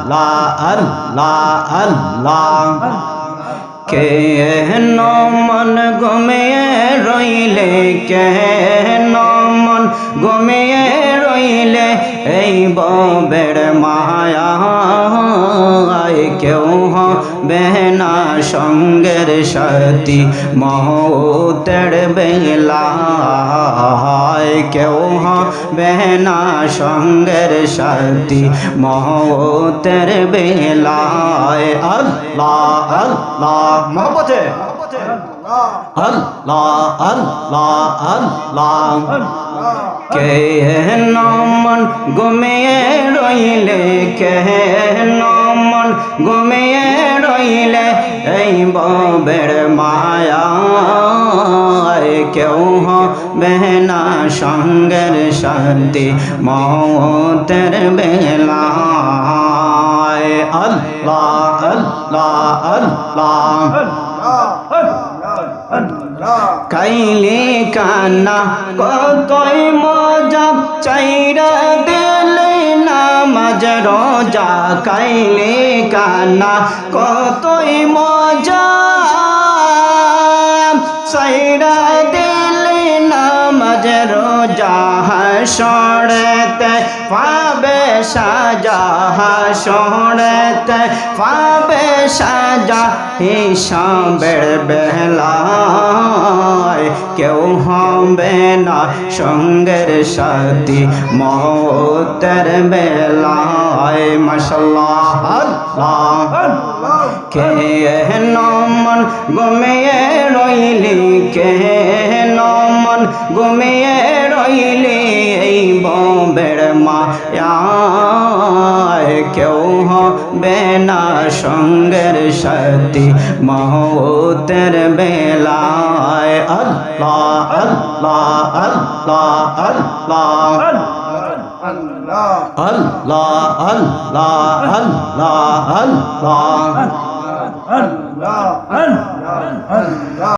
আল্লাহ আল্লাহ আল্লাহ কেন মন ঘুমিয়ে রইলে কেন মন ঘুমিয়ে রইলে এই ববের মায়া কেউ হবে না সঙ্গের সাথী মৌতের বেলায় কেউ হবে না সঙ্গের সাথী মৌতের বেলায় আল্লাহ আল্লাহ মহব্বতে আল্লাহ আল্লাহ আল্লাহ কেন মন ঘুমিয়ে রইলে কেন মন ঘুমিয়ে রইলে এই ববের মায়া কেউ হবে না সঙ্গের সাথী মৌতের বেলায় আল্লাহ আল্লাহ আল্লাহ কাইলে কান্না কতই মজা চাইরা দিলে নামাজ রোজা কাইলে কান্না কতই মজা চাইরা দিলে নামাজ রোজা হাসরেতে পাবে সাজা হাসরেতে পাবে সাজা হিসাবের বেলায় কেউ হবে না সঙ্গের সাথী মৌতের বেলায় মাশাআল্লাহ আল্লাহ কেন মন ঘুমিয়ে রইলি কেন মন ঘুমিয়ে রইলি এই ববের মায়ায় কেউ হবে না সঙ্গের সাথী মৌতের বেলায় আল্লাহ আল্লাহ আল্লাহ আল্লাহ আল্লাহ আল্লাহ আল্লাহ আল্লাহ আল্লাহ